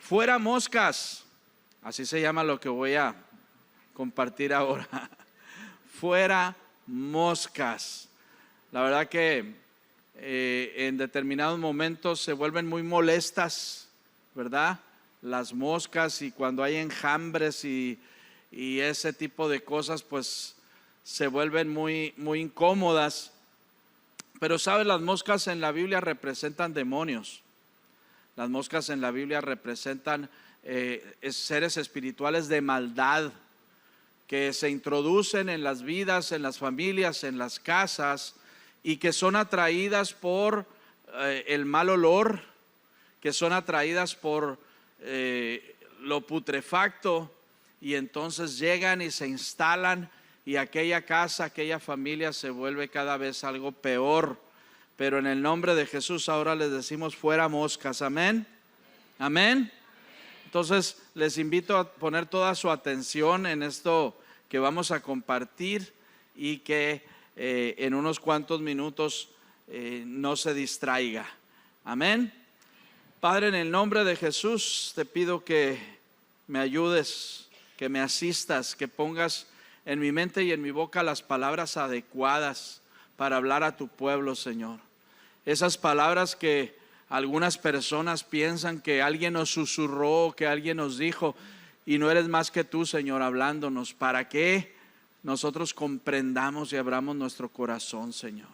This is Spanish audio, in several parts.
Fuera moscas. Así se llama lo que voy a compartir ahora. Fuera moscas. La verdad que en determinados momentos se vuelven muy molestas, ¿verdad? Las moscas, y cuando hay enjambres y ese tipo de cosas, pues se vuelven muy incómodas. Pero sabes, las moscas en la Biblia representan demonios. Las moscas en la Biblia representan seres espirituales de maldad que se introducen en las vidas, en las familias, en las casas, y que son atraídas por el mal olor, que son atraídas por lo putrefacto, y entonces llegan y se instalan, y aquella casa, aquella familia se vuelve cada vez algo peor. Pero en el nombre de Jesús ahora les decimos fuera moscas. Amén. Amén. Entonces les invito a poner toda su atención en esto que vamos a compartir, y que en unos cuantos minutos no se distraiga. Amén. Padre, en el nombre de Jesús te pido que me ayudes, que me asistas, que pongas en mi mente y en mi boca las palabras adecuadas para hablar a tu pueblo, Señor. Esas palabras que algunas personas piensan que alguien nos susurró, que alguien nos dijo, y no eres más que tú, Señor, hablándonos, para que nosotros comprendamos y abramos nuestro corazón, Señor.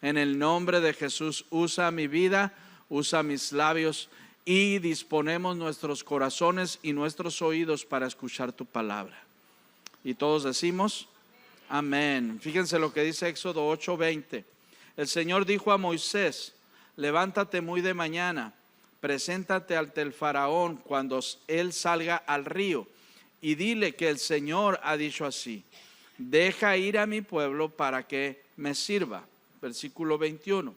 En el nombre de Jesús, usa mi vida, usa mis labios, y disponemos nuestros corazones y nuestros oídos para escuchar tu palabra. Y todos decimos amén. Fíjense lo que dice Éxodo 8:20. El Señor dijo a Moisés: levántate muy de mañana, preséntate ante el faraón cuando él salga al río, y dile que el Señor ha dicho así: deja ir a mi pueblo para que me sirva. Versículo 21.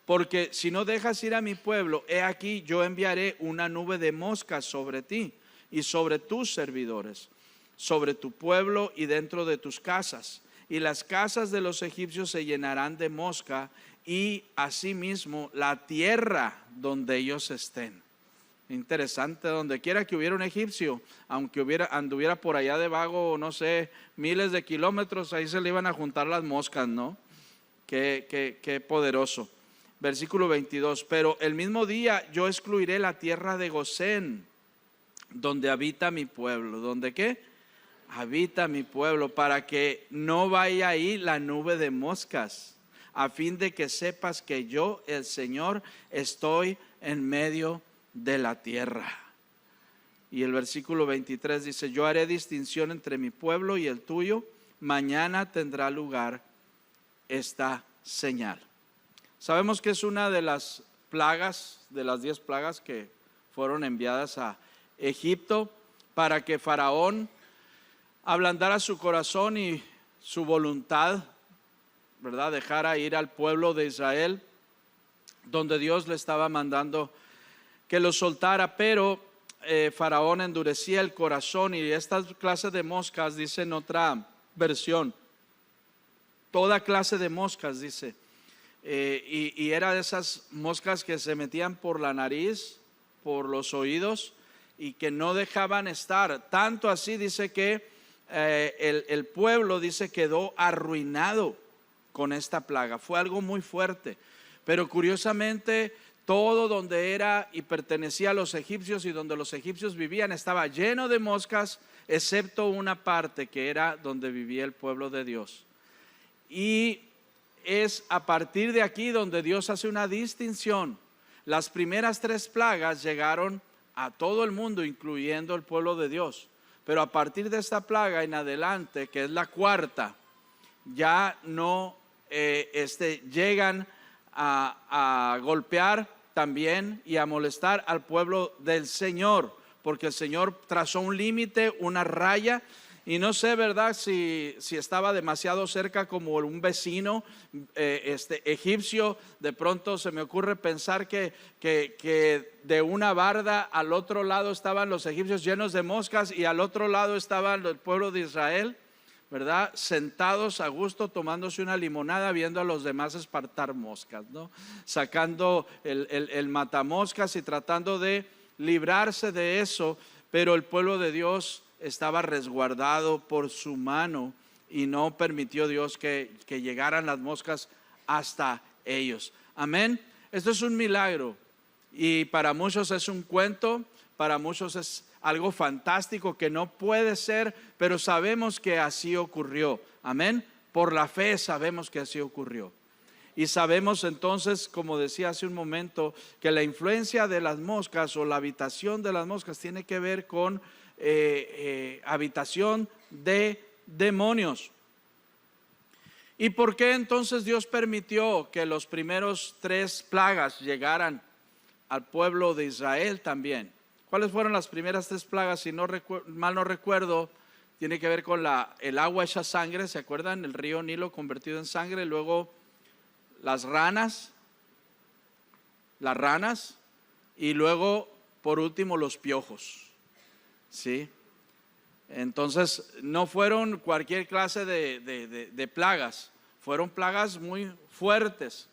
Porque si no dejas ir a mi pueblo, he aquí yo enviaré una nube de moscas sobre ti y sobre tus servidores, sobre tu pueblo y dentro de tus casas, y las casas de los egipcios se llenarán de mosca, y asimismo la tierra donde ellos estén. Interesante, donde quiera que hubiera un egipcio, aunque anduviera por allá de vago, no sé, miles de kilómetros, ahí se le iban a juntar las moscas, ¿no? Qué poderoso. Versículo 22. Pero el mismo día yo excluiré la tierra de Gosén, donde habita mi pueblo. ¿Dónde qué? Habita mi pueblo, para que no vaya ahí la nube de moscas, a fin de que sepas que yo, el Señor, estoy en medio de la tierra. Y el versículo 23 dice: yo haré distinción entre mi pueblo y el tuyo, mañana tendrá lugar esta señal. Sabemos que es una de las plagas, de las 10 plagas que fueron enviadas a Egipto, para que Faraón ablandara su corazón y su voluntad, ¿verdad? Dejara ir al pueblo de Israel, donde Dios le estaba mandando que lo soltara. Pero Faraón endurecía el corazón, y esta clase de moscas, dice en otra versión, toda clase de moscas, dice, y era de esas moscas que se metían por la nariz, por los oídos, y que no dejaban estar. Tanto así, dice que el pueblo, dice, quedó arruinado con esta plaga. Fue algo muy fuerte. Pero curiosamente, todo donde era y pertenecía a los egipcios y donde los egipcios vivían estaba lleno de moscas, excepto una parte que era donde vivía el pueblo de Dios. Y es a partir de aquí donde Dios hace una distinción. Las primeras 3 plagas llegaron a todo el mundo, incluyendo el pueblo de Dios. Pero a partir de esta plaga en adelante, que es la 4ª, ya no llegan a golpear también y a molestar al pueblo del Señor, porque el Señor trazó un límite, una raya. Y no sé, ¿verdad?, si estaba demasiado cerca como un vecino egipcio. De pronto se me ocurre pensar que de una barda al otro lado estaban los egipcios llenos de moscas, y al otro lado estaba el pueblo de Israel, ¿verdad?, sentados a gusto tomándose una limonada, viendo a los demás espantar moscas, ¿no? Sacando el matamoscas y tratando de librarse de eso, pero el pueblo de Dios estaba resguardado por su mano y no permitió Dios que llegaran las moscas hasta ellos. Amén. Esto es un milagro y para muchos es un cuento, para muchos es algo fantástico que no puede ser, pero sabemos que así ocurrió. Amén. Por la fe sabemos que así ocurrió. Y sabemos entonces, como decía hace un momento, que la influencia de las moscas o la habitación de las moscas tiene que ver con habitación de demonios. ¿Y por qué entonces Dios permitió que los primeros 3 plagas llegaran al pueblo de Israel también? ¿Cuáles fueron las primeras 3 plagas? Si no mal no recuerdo, tiene que ver con el agua hecha sangre, ¿se acuerdan? El río Nilo convertido en sangre, luego las ranas, y luego por último los piojos, ¿sí? Entonces no fueron cualquier clase de plagas, fueron plagas muy fuertes,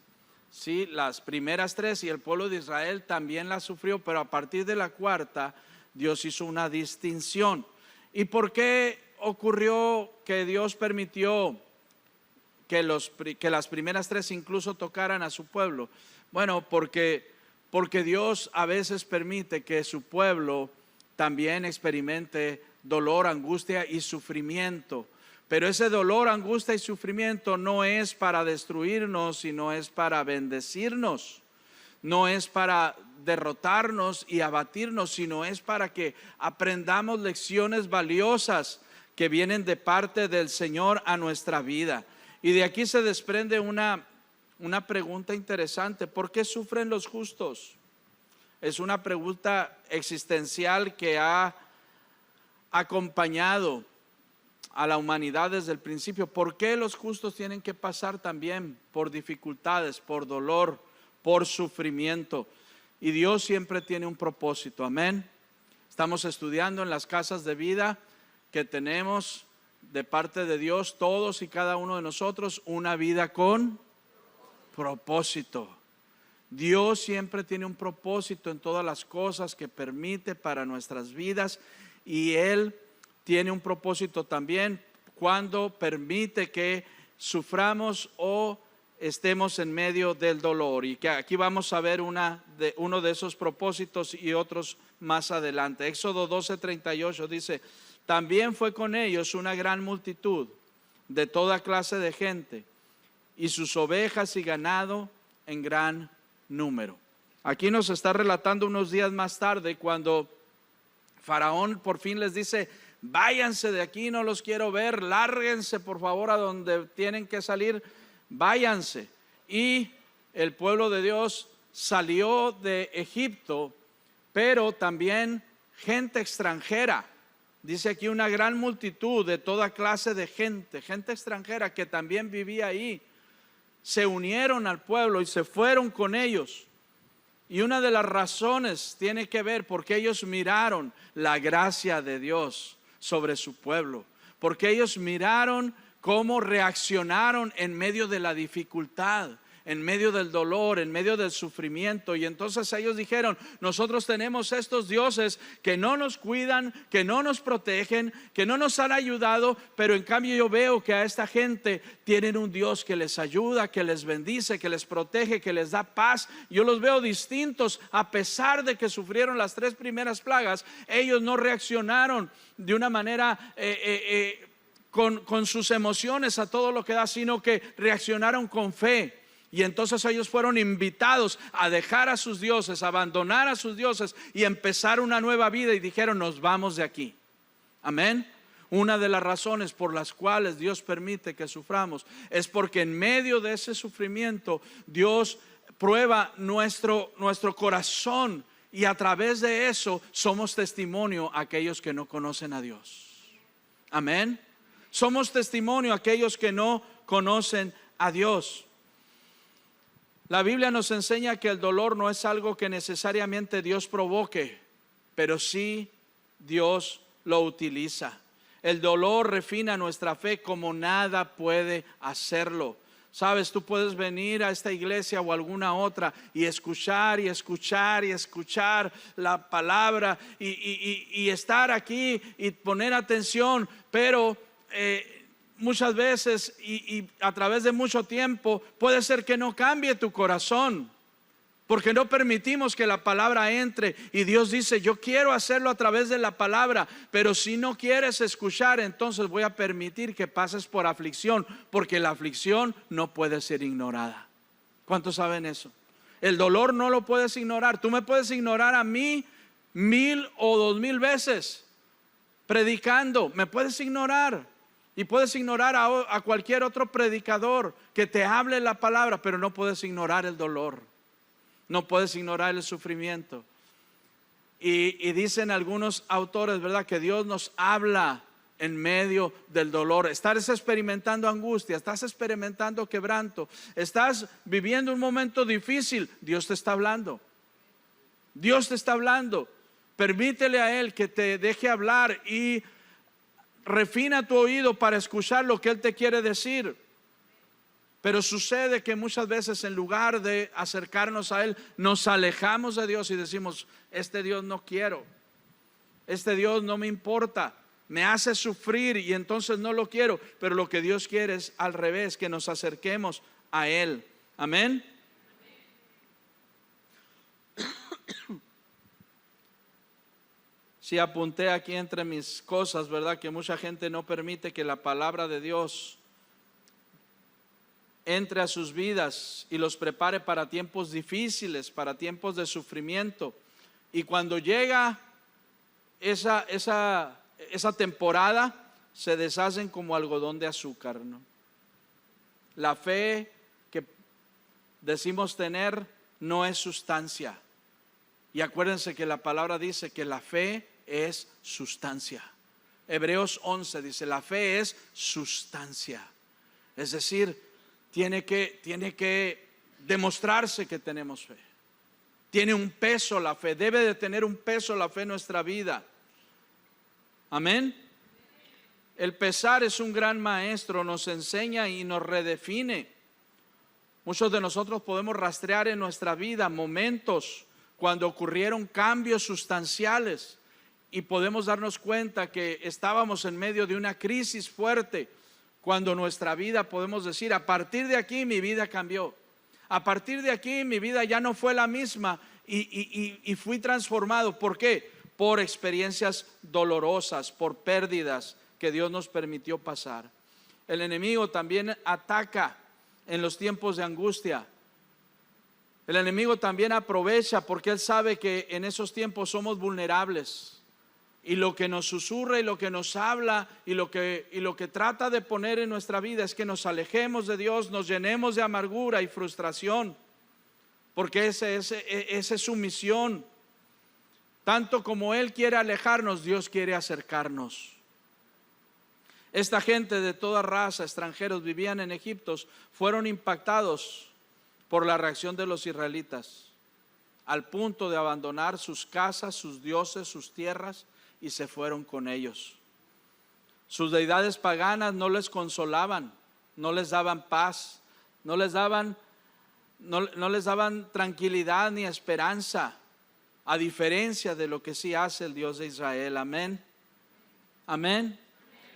¿sí? Las primeras 3 y el pueblo de Israel también las sufrió, pero a partir de la 4ª Dios hizo una distinción. ¿Y por qué ocurrió que Dios permitió que las primeras 3 incluso tocaran a su pueblo? Bueno, porque Dios a veces permite que su pueblo también experimente dolor, angustia y sufrimiento. Pero ese dolor, angustia y sufrimiento no es para destruirnos, sino es para bendecirnos. No es para derrotarnos y abatirnos, sino es para que aprendamos lecciones valiosas que vienen de parte del Señor a nuestra vida. Y de aquí se desprende una pregunta interesante: ¿por qué sufren los justos? Es una pregunta existencial que ha acompañado a la humanidad desde el principio. ¿Por qué los justos tienen que pasar también por dificultades, por dolor, por sufrimiento? Y Dios siempre tiene un propósito. Amén. Estamos estudiando en las casas de vida que tenemos de parte de Dios, todos y cada uno de nosotros, una vida con propósito. Dios siempre tiene un propósito en todas las cosas que permite para nuestras vidas, y Él tiene un propósito también cuando permite que suframos o estemos en medio del dolor. Y que aquí vamos a ver uno de esos propósitos y otros más adelante. Éxodo 12:38 dice: también fue con ellos una gran multitud de toda clase de gente, y sus ovejas y ganado en gran número. Aquí nos está relatando unos días más tarde, cuando Faraón por fin les dice: váyanse de aquí, no los quiero ver, lárguense por favor a donde tienen que salir, váyanse. Y el pueblo de Dios salió de Egipto, pero también gente extranjera. Dice aquí una gran multitud de toda clase de gente extranjera que también vivía ahí, se unieron al pueblo y se fueron con ellos. Y una de las razones tiene que ver porque ellos miraron la gracia de Dios sobre su pueblo, porque ellos miraron cómo reaccionaron en medio de la dificultad, en medio del dolor, en medio del sufrimiento. Y entonces ellos dijeron: nosotros tenemos estos dioses que no nos cuidan, que no nos protegen, que no nos han ayudado, pero en cambio yo veo que a esta gente tienen un Dios que les ayuda, que les bendice, que les protege, que les da paz. Yo los veo distintos. A pesar de que sufrieron las 3 primeras plagas, ellos no reaccionaron de una manera con sus emociones a todo lo que da, sino que reaccionaron con fe. Y entonces ellos fueron invitados a dejar a sus dioses, a abandonar a sus dioses y empezar una nueva vida, y dijeron: nos vamos de aquí. Amén. Una de las razones por las cuales Dios permite que suframos es porque en medio de ese sufrimiento Dios prueba nuestro corazón, y a través de eso somos testimonio a aquellos que no conocen a Dios. Amén. Somos testimonio a aquellos que no conocen a Dios. La Biblia nos enseña que el dolor no es algo que necesariamente Dios provoque, pero sí Dios lo utiliza. El dolor refina nuestra fe como nada puede hacerlo. Sabes, tú puedes venir a esta iglesia o alguna otra y escuchar y escuchar y escuchar la palabra y estar aquí y poner atención, pero muchas veces y a través de mucho tiempo puede ser que no cambie tu corazón, porque no permitimos que la palabra entre. Y Dios dice, yo quiero hacerlo a través de la palabra, pero si no quieres escuchar, entonces voy a permitir que pases por aflicción, porque la aflicción no puede ser ignorada. ¿Cuántos saben eso? El dolor no lo puedes ignorar. Tú me puedes ignorar a mí 1000 o 2000 veces predicando, me puedes ignorar. Y puedes ignorar a cualquier otro predicador que te hable la palabra, pero no puedes ignorar el dolor. No puedes ignorar el sufrimiento. Y dicen algunos autores, ¿verdad?, que Dios nos habla en medio del dolor. Estás experimentando angustia, estás experimentando quebranto, estás viviendo un momento difícil. Dios te está hablando. Dios te está hablando. Permítele a Él que te deje hablar y refina tu oído para escuchar lo que Él te quiere decir. Pero sucede que muchas veces, en lugar de acercarnos a Él, nos alejamos de Dios y decimos, este Dios no quiero, este Dios no me importa, me hace sufrir y entonces no lo quiero. Pero lo que Dios quiere es al revés, que nos acerquemos a Él. Amén. Sí, apunté aquí entre mis cosas, ¿verdad?, que mucha gente no permite que la palabra de Dios entre a sus vidas y los prepare para tiempos difíciles, para tiempos de sufrimiento. Y cuando llega esa temporada, se deshacen como algodón de azúcar, ¿no? La fe que decimos tener no es sustancia. Y acuérdense que la palabra dice que la fe es sustancia. Hebreos 11 dice, la fe es sustancia. Es decir, tiene que demostrarse que tenemos fe. Tiene un peso la fe, debe de tener un peso la fe en nuestra vida. Amén. El pesar es un gran maestro, nos enseña y nos redefine. Muchos de nosotros podemos rastrear en nuestra vida momentos cuando ocurrieron cambios sustanciales y podemos darnos cuenta que estábamos en medio de una crisis fuerte, cuando nuestra vida podemos decir, a partir de aquí mi vida cambió, a partir de aquí mi vida ya no fue la misma y fui transformado. ¿Por qué? Por experiencias dolorosas, por pérdidas que Dios nos permitió pasar. El enemigo también ataca en los tiempos de angustia. El enemigo también aprovecha porque él sabe que en esos tiempos somos vulnerables. Y lo que nos susurra y lo que nos habla y lo que trata de poner en nuestra vida es que nos alejemos de Dios, nos llenemos de amargura y frustración, porque esa es su misión. Tanto como Él quiere alejarnos, Dios quiere acercarnos. Esta gente de toda raza, extranjeros, vivían en Egipto, fueron impactados por la reacción de los israelitas, al punto de abandonar sus casas, sus dioses, sus tierras, y se fueron con ellos. Sus deidades paganas no les consolaban, no les daban paz, no les daban tranquilidad ni esperanza, a diferencia de lo que sí hace el Dios de Israel. Amén. Amén.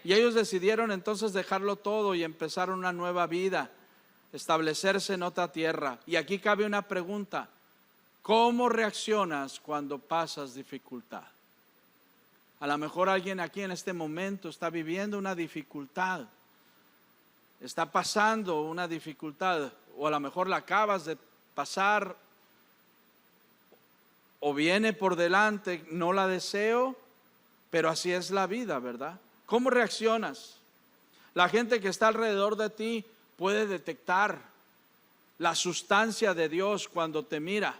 Y ellos decidieron entonces dejarlo todo y empezar una nueva vida, establecerse en otra tierra. Y aquí cabe una pregunta: ¿cómo reaccionas cuando pasas dificultad? A lo mejor alguien aquí en este momento está viviendo una dificultad, está pasando una dificultad, o a lo mejor la acabas de pasar, o viene por delante. No la deseo, pero así es la vida, ¿verdad? ¿Cómo reaccionas? La gente que está alrededor de ti puede detectar la sustancia de Dios cuando te mira,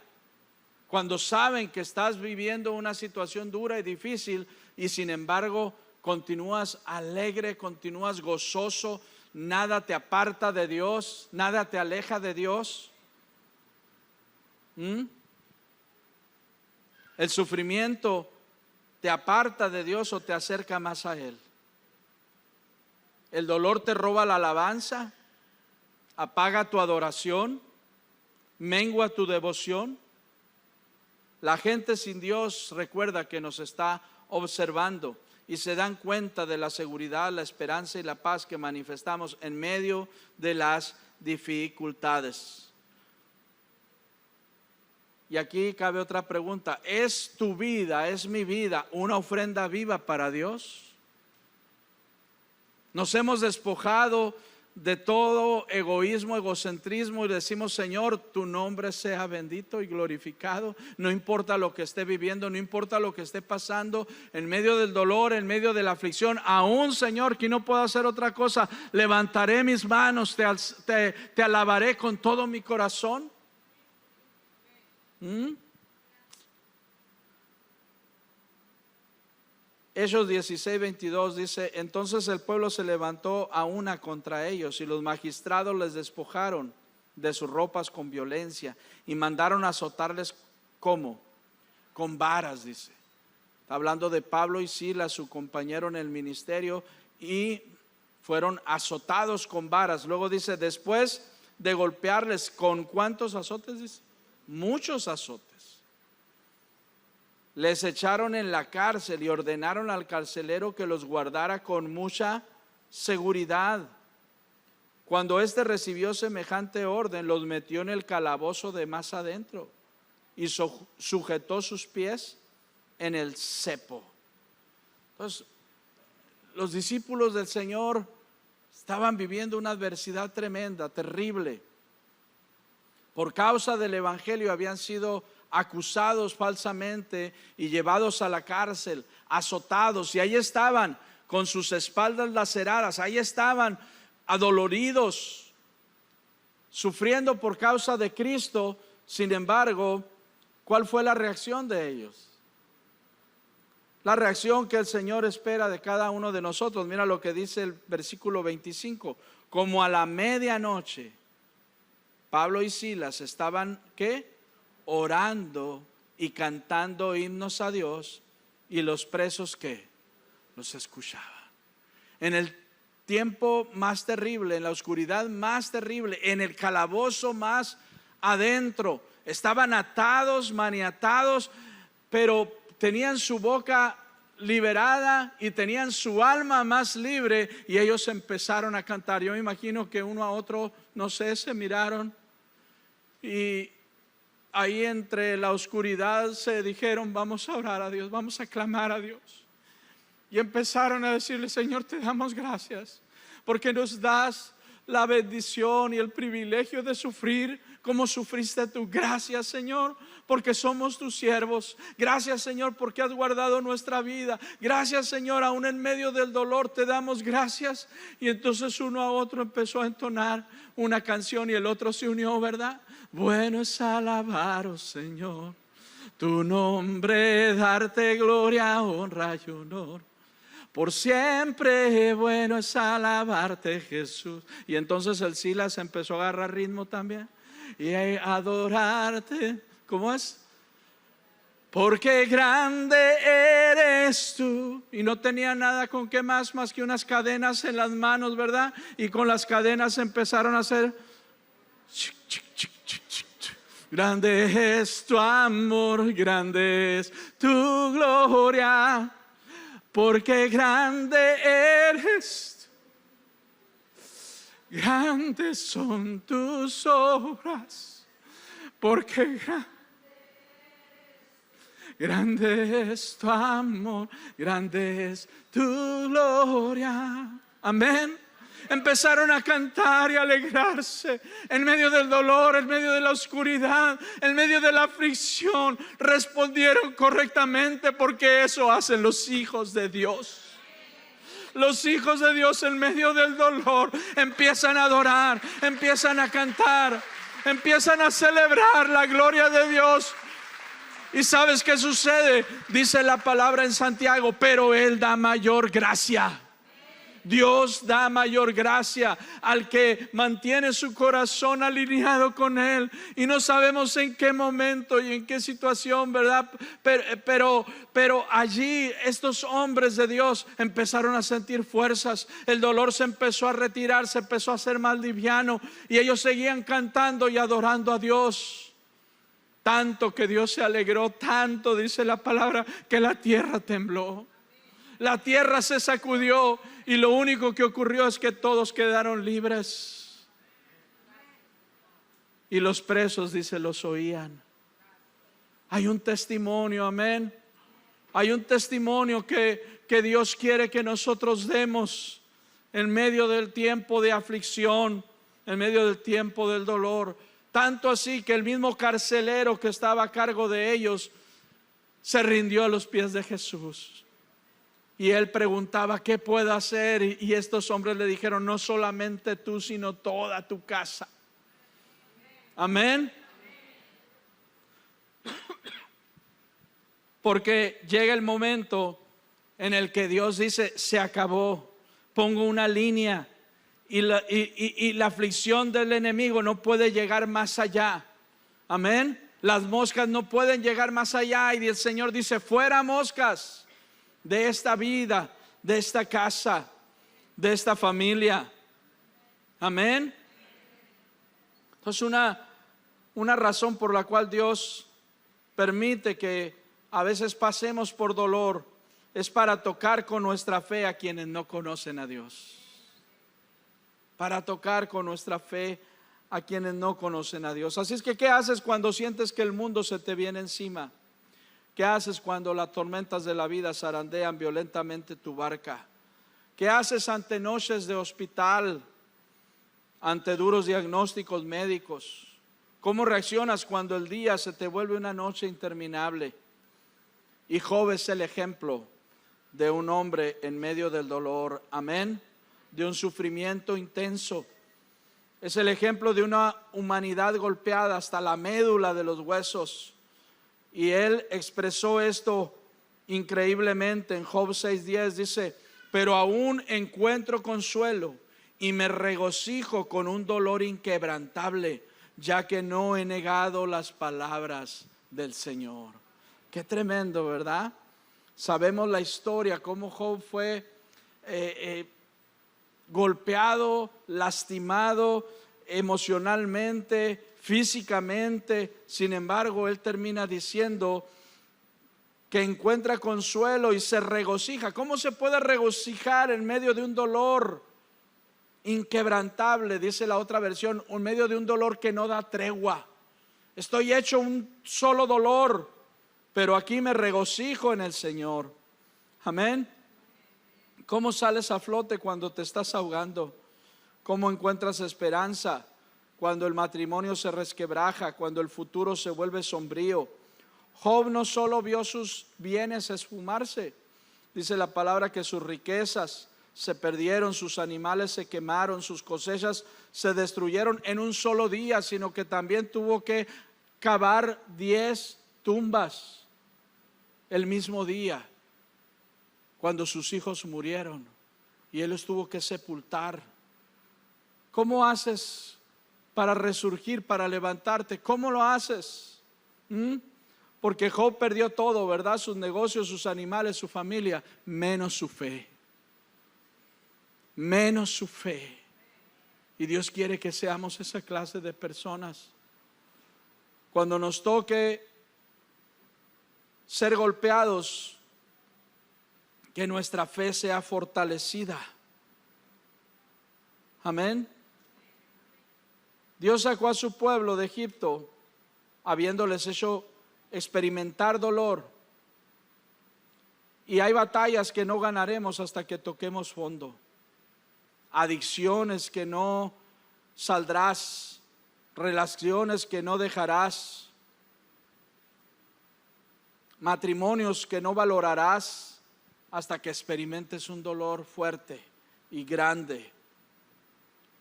cuando saben que estás viviendo una situación dura y difícil y sin embargo continúas alegre, continúas gozoso, nada te aparta de Dios, nada te aleja de Dios. ¿El sufrimiento te aparta de Dios o te acerca más a Él? ¿El dolor te roba la alabanza? apaga tu adoración, mengua tu devoción. La gente sin Dios recuerda que nos está observando y se dan cuenta de la seguridad, la esperanza y la paz que manifestamos en medio de las dificultades. Y aquí cabe otra pregunta: ¿es tu vida, es mi vida una ofrenda viva para Dios? Nos hemos despojado de todo egoísmo, egocentrismo y decimos: Señor, tu nombre sea bendito y glorificado. No importa lo que esté viviendo, no importa lo que esté pasando, en medio del dolor, en medio de la aflicción, aún, Señor, que no puedo hacer otra cosa, levantaré mis manos, te alabaré con todo mi corazón. Hechos 16:22 dice: entonces el pueblo se levantó a una contra ellos, y los magistrados les despojaron de sus ropas con violencia y mandaron a azotarles. ¿Cómo? Con varas, dice. Está hablando de Pablo y Silas, su compañero en el ministerio, y fueron azotados con varas. Luego dice: después de golpearles, ¿con cuántos azotes? Dice: muchos azotes. Les echaron en la cárcel y ordenaron al carcelero que los guardara con mucha seguridad. Cuando éste recibió semejante orden, los metió en el calabozo de más adentro y sujetó sus pies en el cepo. Entonces, los discípulos del Señor estaban viviendo una adversidad tremenda, terrible. Por causa del evangelio habían sido acusados falsamente y llevados a la cárcel, azotados, y ahí estaban con sus espaldas laceradas, ahí estaban adoloridos, sufriendo por causa de Cristo. Sin embargo, ¿cuál fue la reacción de ellos? La reacción que el Señor espera de cada uno de nosotros. Mira lo que dice el versículo 25: como a la medianoche, Pablo y Silas estaban, ¿qué? Orando y cantando himnos a Dios, y los presos, ¿qué? Los escuchaban. En el tiempo más terrible, en la oscuridad más terrible, en el calabozo más adentro, estaban atados, maniatados, pero tenían su boca liberada y tenían su alma más libre, y ellos empezaron a cantar. Yo me imagino que uno a otro, no sé, se miraron y ahí entre la oscuridad se dijeron: vamos a orar a Dios, vamos a clamar a Dios. Y empezaron a decirle: Señor, te damos gracias porque nos das la bendición y el privilegio de sufrir como sufriste tú. Gracias, Señor, porque somos tus siervos. Gracias, Señor, porque has guardado nuestra vida. Gracias, Señor, aún en medio del dolor te damos gracias. Y entonces uno a otro empezó a entonar una canción y el otro se unió, ¿verdad? Bueno es alabar, oh Señor, tu nombre, darte gloria, honra y honor. Por siempre bueno es alabarte, Jesús. Y entonces el Silas empezó a agarrar ritmo también y a adorarte. ¿Cómo es? Porque grande eres tú. Y no tenía nada con qué más que unas cadenas en las manos, ¿verdad? Y con las cadenas empezaron a hacer grande es tu amor, grande es tu gloria, porque grande eres, grandes son tus obras, porque grande es tu amor, grande es tu gloria. Amén. Empezaron a cantar y a alegrarse en medio del dolor, en medio de la oscuridad, en medio de la aflicción. Respondieron correctamente, porque eso hacen los hijos de Dios. Los hijos de Dios en medio del dolor empiezan a adorar, empiezan a cantar, empiezan a celebrar la gloria de Dios. ¿Y sabes qué sucede? Dice la palabra en Santiago: pero Él da mayor gracia. Dios da mayor gracia al que mantiene su corazón alineado con Él. Y no sabemos en qué momento y en qué situación, ¿verdad? Pero allí estos hombres de Dios empezaron a sentir fuerzas. El dolor se empezó a retirar, se empezó a hacer más liviano. Y ellos seguían cantando y adorando a Dios. Tanto que Dios se alegró, tanto dice la palabra, que la tierra tembló. La tierra se sacudió y lo único que ocurrió es que todos quedaron libres. Y los presos, dice, los oían. Hay un testimonio, amén. Hay un testimonio que Dios quiere que nosotros demos en medio del tiempo de aflicción, en medio del tiempo del dolor. Tanto así que el mismo carcelero que estaba a cargo de ellos se rindió a los pies de Jesús. Y él preguntaba, ¿qué puedo hacer? Y estos hombres le dijeron, no solamente tú, sino toda tu casa. Amén. Porque llega el momento en el que Dios dice, se acabó. Pongo una línea y la aflicción del enemigo no puede llegar más allá. Amén. Las moscas no pueden llegar más allá. Y el Señor dice, fuera moscas de esta vida, de esta casa, de esta familia. Amén. Entonces una razón por la cual Dios permite que a veces pasemos por dolor es para tocar con nuestra fe a quienes no conocen a Dios. Para tocar con nuestra fe a quienes no conocen a Dios. Así es que, ¿qué haces cuando sientes que el mundo se te viene encima? ¿Qué haces cuando las tormentas de la vida zarandean violentamente tu barca? ¿Qué haces ante noches de hospital, ante duros diagnósticos médicos? ¿Cómo reaccionas cuando el día se te vuelve una noche interminable? Y Job es el ejemplo de un hombre en medio del dolor, amén, de un sufrimiento intenso. Es el ejemplo de una humanidad golpeada hasta la médula de los huesos. Y él expresó esto increíblemente en Job 6:10. Dice, pero aún encuentro consuelo y me regocijo con un dolor inquebrantable, ya que no he negado las palabras del Señor. Qué tremendo, ¿verdad? Sabemos la historia, cómo Job fue golpeado, lastimado emocionalmente, físicamente. Sin embargo, él termina diciendo que encuentra consuelo y se regocija. ¿Cómo se puede regocijar en medio de un dolor inquebrantable? Dice la otra versión, en medio de un dolor que no da tregua. Estoy hecho un solo dolor, pero aquí me regocijo en el Señor. Amén. ¿Cómo sales a flote cuando te estás ahogando? ¿Cómo encuentras esperanza cuando el matrimonio se resquebraja, cuando el futuro se vuelve sombrío? Job no solo vio sus bienes esfumarse, dice la palabra que sus riquezas se perdieron, sus animales se quemaron, sus cosechas se destruyeron en un solo día, sino que también tuvo que cavar 10 tumbas el mismo día cuando sus hijos murieron y él los tuvo que sepultar. ¿Cómo haces para resurgir, para levantarte? ¿Cómo lo haces? Porque Job perdió todo, ¿verdad? Sus negocios, sus animales, su familia, menos su fe. Menos su fe. Y Dios quiere que seamos esa clase de personas. Cuando nos toque ser golpeados, que nuestra fe sea fortalecida. Amén. Dios sacó a su pueblo de Egipto, habiéndoles hecho experimentar dolor. Y hay batallas que no ganaremos hasta que toquemos fondo. Adicciones que no saldrás, relaciones que no dejarás, matrimonios que no valorarás hasta que experimentes un dolor fuerte y grande.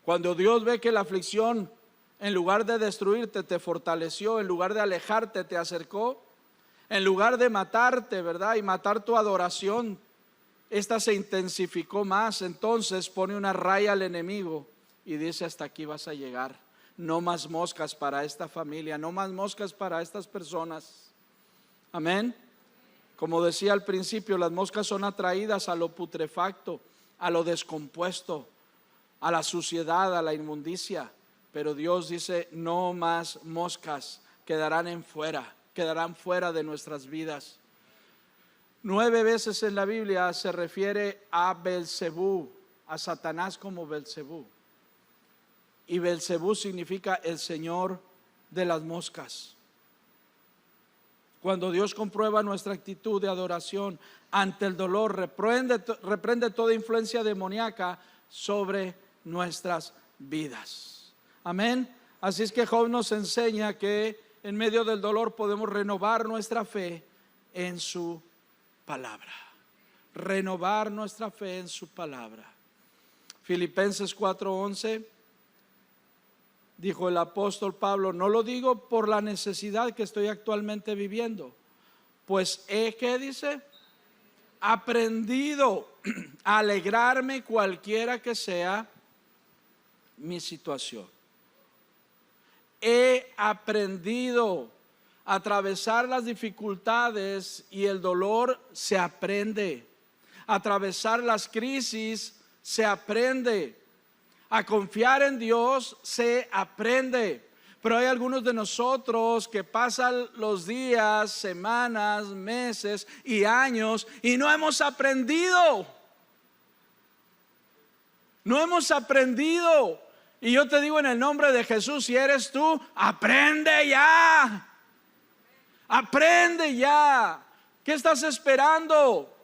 Cuando Dios ve que la aflicción, en lugar de destruirte, te fortaleció, en lugar de alejarte, te acercó, en lugar de matarte, ¿verdad? Y matar tu adoración, esta se intensificó más. Entonces pone una raya al enemigo y dice: hasta aquí vas a llegar. No más moscas para esta familia, no más moscas para estas personas. Amén. Como decía al principio, las moscas son atraídas a lo putrefacto, a lo descompuesto, a la suciedad, a la inmundicia. Pero Dios dice: no más moscas, quedarán fuera de nuestras vidas. 9 veces en la Biblia se refiere a Belcebú, a Satanás como Belcebú. Y Belcebú significa el señor de las moscas. Cuando Dios comprueba nuestra actitud de adoración ante el dolor, reprende toda influencia demoníaca sobre nuestras vidas. Amén. Así es que Job nos enseña que en medio del dolor podemos renovar nuestra fe en su palabra. Renovar nuestra fe en su palabra. Filipenses 4:11. Dijo el apóstol Pablo: no lo digo por la necesidad que estoy actualmente viviendo, pues ¿qué dice? Aprendido a alegrarme cualquiera que sea mi situación. He aprendido a atravesar las dificultades y el dolor se aprende. A atravesar las crisis se aprende. A confiar en Dios se aprende. Pero hay algunos de nosotros que pasan los días, semanas, meses y años y no hemos aprendido. No hemos aprendido. Y yo te digo en el nombre de Jesús, si eres tú, aprende ya. Aprende ya. ¿Qué estás esperando?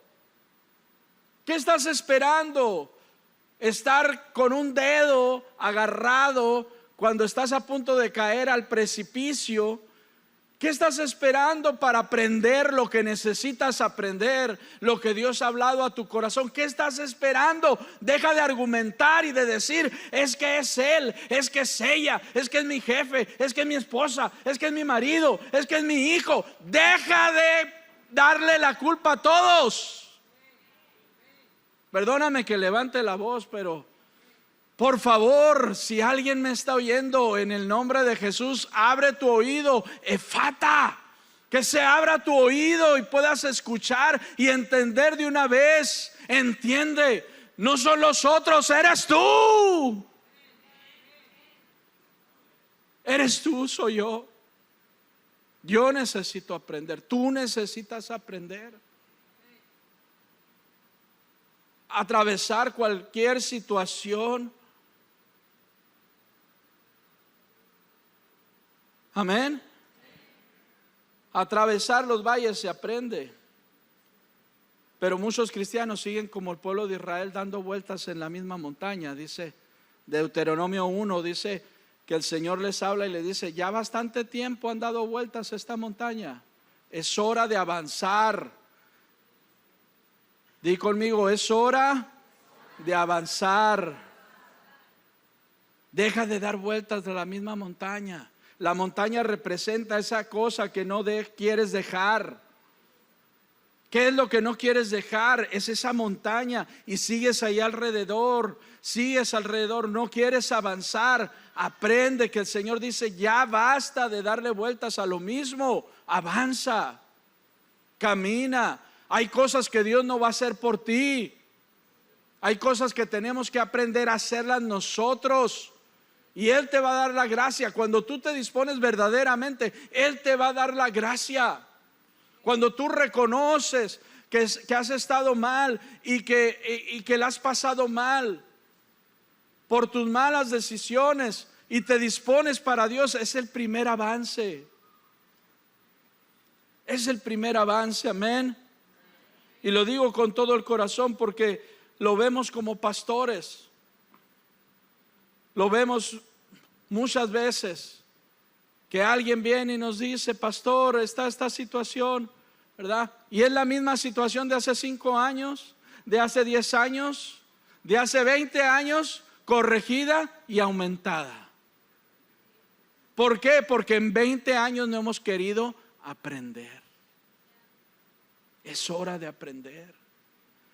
¿Qué estás esperando? Estar con un dedo agarrado cuando estás a punto de caer al precipicio. ¿Qué estás esperando para aprender lo que necesitas aprender? Lo que Dios ha hablado a tu corazón. ¿Qué estás esperando? Deja de argumentar y de decir: es que es él, es que es ella, es que es mi jefe, es que es mi esposa, es que es mi marido, es que es mi hijo. Deja de darle la culpa a todos. Perdóname que levante la voz, pero por favor, si alguien me está oyendo, en el nombre de Jesús, abre tu oído, efata, que se abra tu oído y puedas escuchar y entender de una vez. Entiende, no son los otros, eres tú. Eres tú, soy yo. Yo necesito aprender, tú necesitas aprender. Atravesar cualquier situación. Amén. Atravesar los valles se aprende. Pero muchos cristianos siguen como el pueblo de Israel, dando vueltas en la misma montaña. Dice Deuteronomio 1, dice que el Señor les habla y le dice: ya bastante tiempo han dado vueltas a esta montaña, es hora de avanzar. Di conmigo: es hora de avanzar. Deja de dar vueltas de la misma montaña. La montaña representa esa cosa que no quieres dejar. ¿Qué es lo que no quieres dejar? Es esa montaña y sigues ahí alrededor. Sigues alrededor, no quieres avanzar. Aprende que el Señor dice: ya basta de darle vueltas a lo mismo. Avanza, camina. Hay cosas que Dios no va a hacer por ti. Hay cosas que tenemos que aprender a hacerlas nosotros. Y Él te va a dar la gracia. Cuando tú te dispones verdaderamente, Él te va a dar la gracia. Cuando tú reconoces que has estado mal y que la has pasado mal por tus malas decisiones y te dispones para Dios, es el primer avance. Es el primer avance, amén. Y lo digo con todo el corazón porque lo vemos como pastores. Lo vemos muchas veces que alguien viene y nos dice: pastor, está esta situación, ¿verdad? Y es la misma situación de hace 5 años, de hace 10 años, de hace 20 años, corregida y aumentada. ¿Por qué? Porque en 20 años no hemos querido aprender. Es hora de aprender.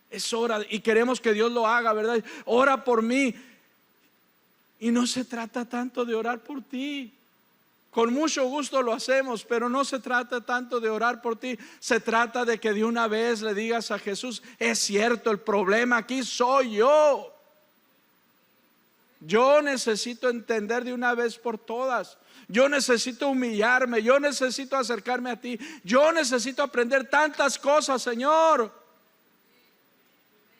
Es hora y queremos que Dios lo haga, ¿verdad? Ora por mí. Y no se trata tanto de orar por ti. Con mucho gusto lo hacemos, pero no se trata tanto de orar por ti. Se trata de que de una vez le digas a Jesús: es cierto, el problema aquí soy yo. Yo necesito entender de una vez por todas. Yo necesito humillarme. Yo necesito acercarme a ti. Yo necesito aprender tantas cosas, Señor.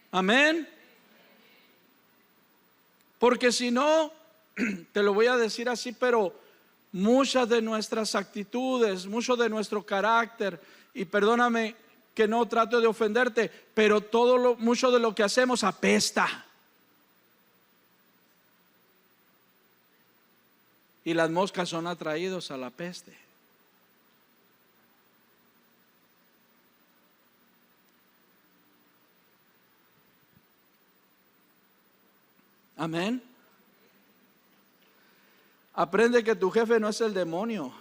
Amén. Porque si no, te lo voy a decir así, pero muchas de nuestras actitudes, mucho de nuestro carácter, y perdóname que no trato de ofenderte, pero mucho de lo que hacemos apesta. Y las moscas son atraídos a la peste. Amén. Aprende que tu jefe no es el demonio.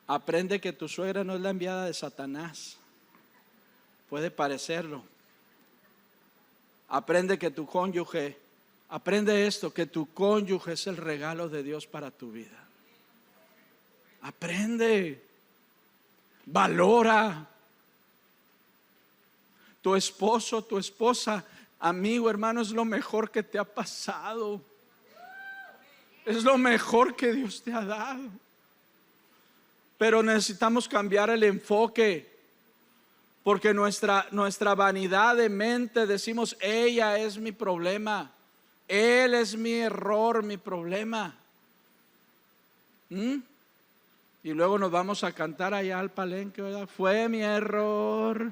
Aprende que tu suegra no es la enviada de Satanás. Puede parecerlo. Aprende que tu cónyuge, aprende esto, que tu cónyuge es el regalo de Dios para tu vida. Aprende. Valora. Tu esposo, tu esposa, amigo, hermano, es lo mejor que te ha pasado. Es lo mejor que Dios te ha dado. Pero necesitamos cambiar el enfoque. Porque nuestra vanidad de mente decimos: ella es mi problema, él es mi error, mi problema. Y luego nos vamos a cantar allá al palenque, ¿verdad? Fue mi error,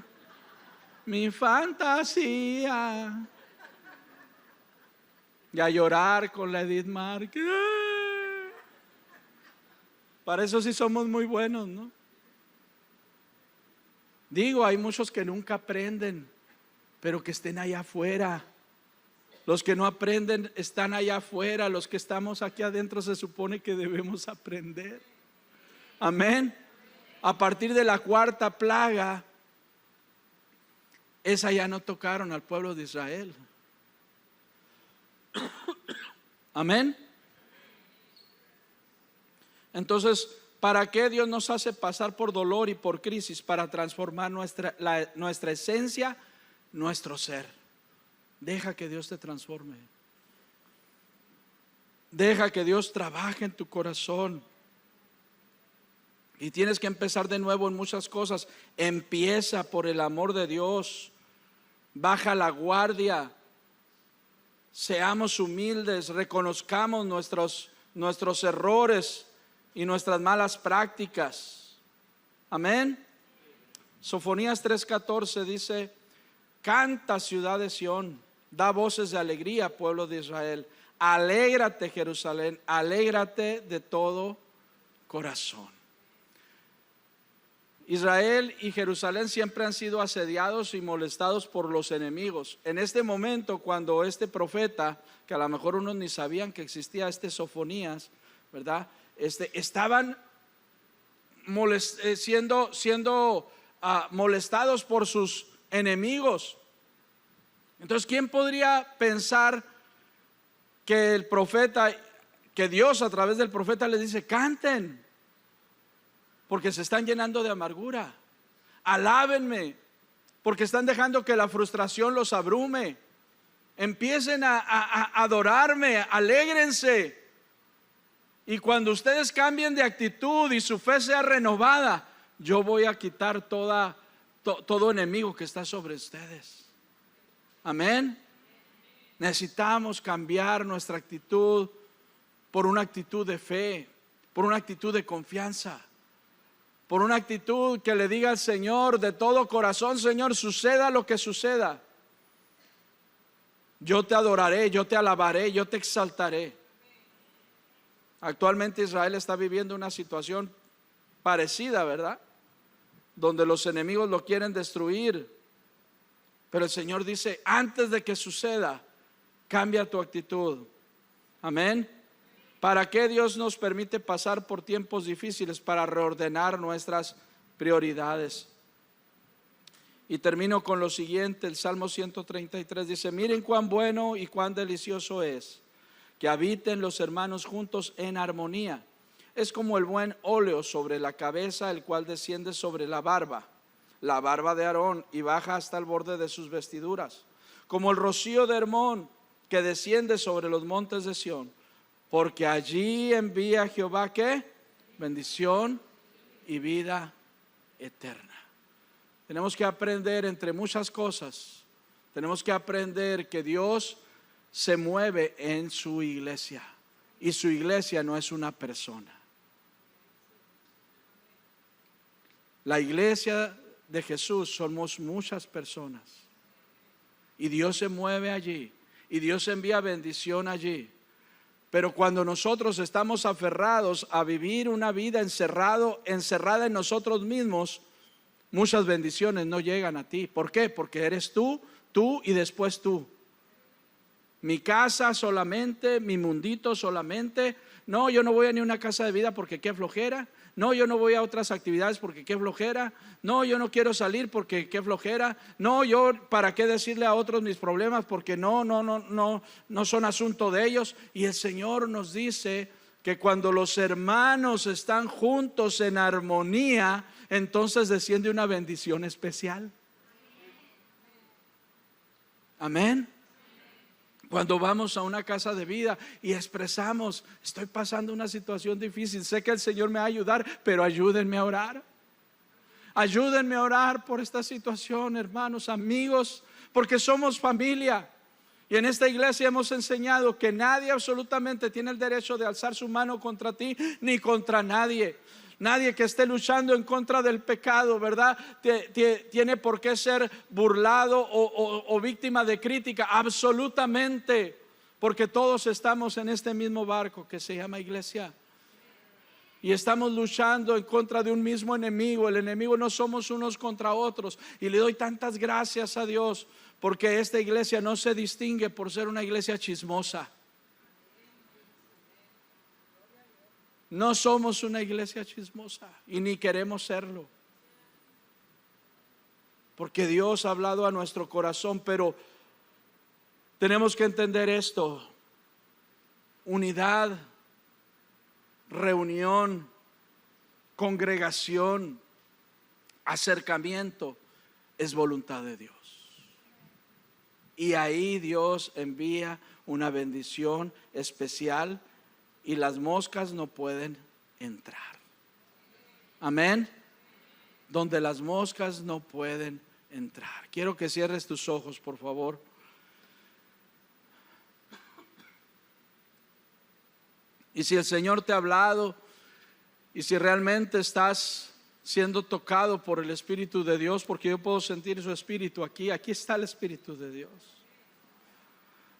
mi fantasía. Y a llorar con la Edith Márquez. Para eso sí somos muy buenos, ¿no? Digo, hay muchos que nunca aprenden, pero que estén allá afuera. Los que no aprenden están allá afuera. Los que estamos aquí adentro se supone que debemos aprender. Amén. A partir de la cuarta plaga, esa ya no tocaron al pueblo de Israel. Amén. Entonces, ¿para qué Dios nos hace pasar por dolor y por crisis? Para transformar nuestra esencia, nuestro ser. Deja que Dios te transforme. Deja que Dios trabaje en tu corazón. Y tienes que empezar de nuevo en muchas cosas. Empieza por el amor de Dios. Baja la guardia. Seamos humildes, reconozcamos nuestros errores y nuestras malas prácticas. Amén. Sofonías 3:14 dice: canta, ciudad de Sión, da voces de alegría, pueblo de Israel. Alégrate, Jerusalén, alégrate de todo corazón. Israel y Jerusalén siempre han sido asediados y molestados por los enemigos. En este momento, cuando este profeta, que a lo mejor unos ni sabían que existía Sofonías, ¿verdad? Estaban siendo molestados por sus enemigos. Entonces, ¿quién podría pensar que el profeta, que Dios a través del profeta les dice: canten, porque se están llenando de amargura? Alábenme, porque están dejando que la frustración los abrume. Empiecen a adorarme, alégrense. Y cuando ustedes cambien de actitud y su fe sea renovada, yo voy a quitar todo enemigo que está sobre ustedes. Amén. Necesitamos cambiar nuestra actitud por una actitud de fe, por una actitud de confianza, por una actitud que le diga al Señor de todo corazón: Señor, suceda lo que suceda, yo te adoraré, yo te alabaré, yo te exaltaré. Actualmente Israel está viviendo una situación parecida, ¿verdad? Donde los enemigos lo quieren destruir. Pero el Señor dice: antes de que suceda, cambia tu actitud. Amén. ¿Para qué Dios nos permite pasar por tiempos difíciles? Para reordenar nuestras prioridades. Y termino con lo siguiente, el Salmo 133 dice: miren cuán bueno y cuán delicioso es que habiten los hermanos juntos en armonía. Es como el buen óleo sobre la cabeza, el cual desciende sobre la barba de Aarón, y baja hasta el borde de sus vestiduras, como el rocío de Hermón, que desciende sobre los montes de Sión, porque allí envía Jehová, ¿qué? Bendición y vida eterna. Tenemos que aprender, entre muchas cosas, tenemos que aprender que Dios se mueve en su iglesia, y su iglesia no es una persona. La iglesia de Jesús somos muchas personas, y Dios se mueve allí, y Dios envía bendición allí. Pero cuando nosotros estamos aferrados a vivir una vida encerrada en nosotros mismos, muchas bendiciones no llegan a ti. ¿Por qué? Porque eres tú y después tú. Mi casa solamente, mi mundito solamente. No, yo no voy a ni una casa de vida porque qué flojera. No, yo no voy a otras actividades porque qué flojera. No, yo no quiero salir porque qué flojera. No, yo para qué decirle a otros mis problemas porque no son asunto de ellos. Y el Señor nos dice que cuando los hermanos están juntos en armonía, entonces desciende una bendición especial. Amén. Cuando vamos a una casa de vida y expresamos: estoy pasando una situación difícil, sé que el Señor me va a ayudar, pero ayúdenme a orar. Ayúdenme a orar por esta situación, hermanos, amigos, porque somos familia. Y en esta iglesia hemos enseñado que nadie absolutamente tiene el derecho de alzar su mano contra ti ni contra nadie. Nadie que esté luchando en contra del pecado, ¿verdad? Tiene por qué ser burlado o víctima de crítica, absolutamente. Porque todos estamos en este mismo barco que se llama iglesia. Y estamos luchando en contra de un mismo enemigo. El enemigo no somos unos contra otros. Y le doy tantas gracias a Dios, porque esta iglesia no se distingue por ser una iglesia chismosa. No somos una iglesia chismosa y ni queremos serlo, porque Dios ha hablado a nuestro corazón. Pero tenemos que entender esto: unidad, reunión, congregación, acercamiento es voluntad de Dios. Y ahí Dios envía una bendición especial, y las moscas no pueden entrar. Amén. Donde las moscas no pueden entrar. Quiero que cierres tus ojos, por favor. Y si el Señor te ha hablado, y si realmente estás siendo tocado por el Espíritu de Dios, porque yo puedo sentir su Espíritu aquí está el Espíritu de Dios.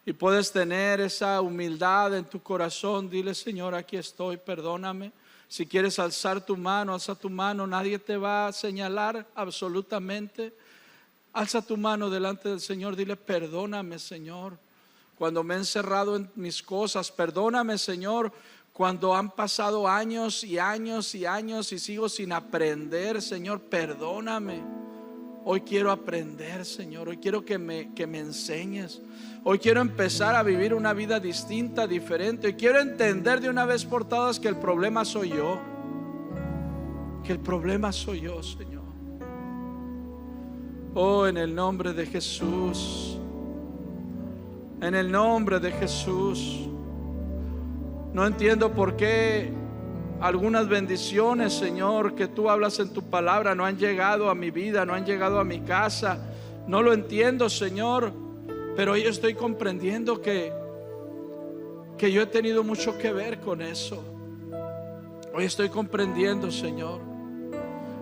Y puedes tener esa humildad en tu corazón. Dile: Señor, aquí estoy, perdóname. Si quieres alzar tu mano, alza tu mano. Nadie te va a señalar absolutamente. Alza tu mano delante del Señor. Dile: perdóname, Señor, cuando me he encerrado en mis cosas. Perdóname, Señor, cuando han pasado años y años y años y sigo sin aprender. Señor, perdóname. Hoy quiero aprender, Señor. Hoy quiero que me enseñes. Hoy quiero empezar a vivir una vida distinta, diferente. Hoy quiero entender de una vez por todas que el problema soy yo. Que el problema soy yo, Señor. Oh, en el nombre de Jesús. En el nombre de Jesús. No entiendo por qué algunas bendiciones, Señor, que tú hablas en tu palabra no han llegado a mi vida, no han llegado a mi casa. No lo entiendo, Señor, pero hoy estoy comprendiendo que yo he tenido mucho que ver con eso. Hoy estoy comprendiendo, Señor,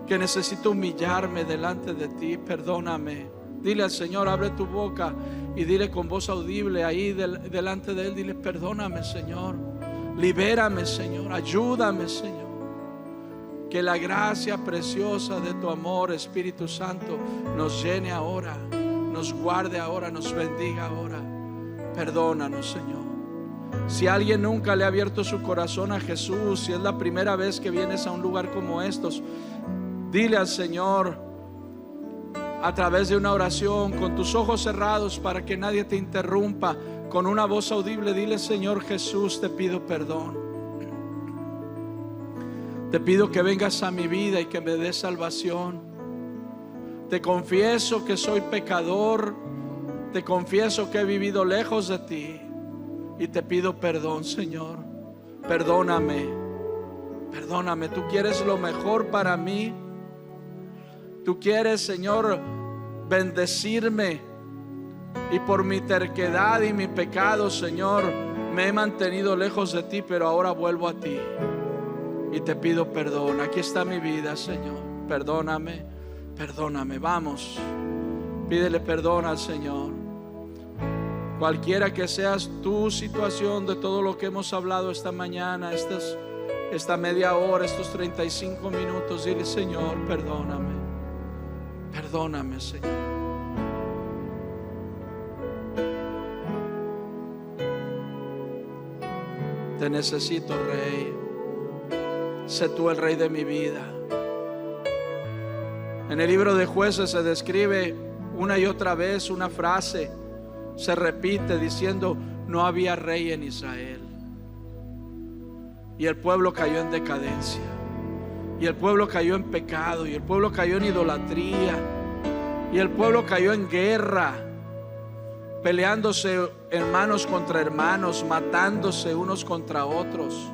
que necesito humillarme delante de ti. Perdóname. Dile al Señor: abre tu boca y dile con voz audible ahí delante de Él. Dile: perdóname, Señor. Libérame, Señor. Ayúdame, Señor. Que la gracia preciosa de tu amor, Espíritu Santo, nos llene ahora, nos guarde ahora, nos bendiga ahora. Perdónanos, Señor. Si alguien nunca le ha abierto su corazón a Jesús, si es la primera vez que vienes a un lugar como estos, dile al Señor: a través de una oración, con tus ojos cerrados para que nadie te interrumpa, con una voz audible, dile: Señor Jesús, te pido perdón. Te pido que vengas a mi vida y que me des salvación. Te confieso que soy pecador. Te confieso que he vivido lejos de ti. Y te pido perdón, Señor. Perdóname. Perdóname. Tú quieres lo mejor para mí. Tú quieres, Señor, bendecirme. Y por mi terquedad y mi pecado, Señor, me he mantenido lejos de ti, pero ahora vuelvo a ti. Y te pido perdón. Aquí está mi vida, Señor. Perdóname, perdóname. Vamos, pídele perdón al Señor. Cualquiera que seas tu situación, de todo lo que hemos hablado esta mañana, esta media hora, estos 35 minutos, dile: Señor, perdóname. Perdóname, Señor. Te necesito, Rey. Sé tú el Rey de mi vida. En el libro de Jueces se describe una y otra vez una frase, se repite diciendo: no había rey en Israel. Y el pueblo cayó en decadencia, y el pueblo cayó en pecado, y el pueblo cayó en idolatría, y el pueblo cayó en guerra, peleándose hermanos contra hermanos, matándose unos contra otros,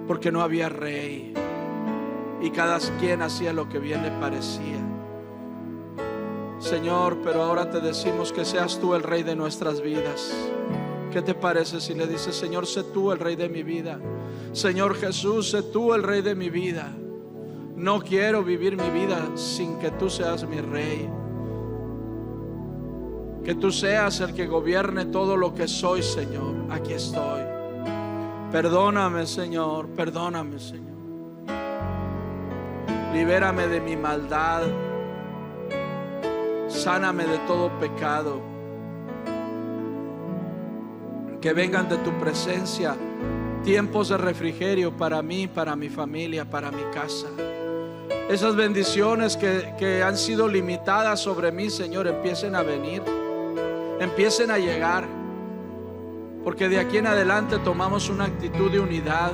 porque no había rey, y cada quien hacía lo que bien le parecía. Señor, pero ahora te decimos que seas tú el Rey de nuestras vidas. ¿Qué te parece si le dices: Señor, sé tú el Rey de mi vida? Señor Jesús, sé tú el Rey de mi vida. No quiero vivir mi vida sin que tú seas mi Rey. Que tú seas el que gobierne todo lo que soy, Señor. Aquí estoy. Perdóname, Señor, perdóname, Señor. Libérame de mi maldad. Sáname de todo pecado. Que vengan de tu presencia tiempos de refrigerio para mí, para mi familia, para mi casa. Esas bendiciones que han sido limitadas sobre mí, Señor, empiecen a venir, empiecen a llegar. Porque de aquí en adelante tomamos una actitud de unidad,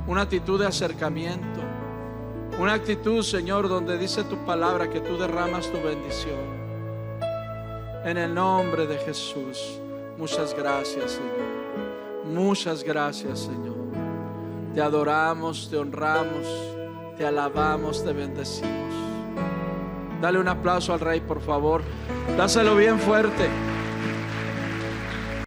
una actitud de acercamiento, una actitud, Señor, donde dice tu palabra que tú derramas tu bendición. En el nombre de Jesús, muchas gracias, Señor. Muchas gracias, Señor. Te adoramos, te honramos, te alabamos, te bendecimos. Dale un aplauso al Rey, por favor. Dáselo bien fuerte.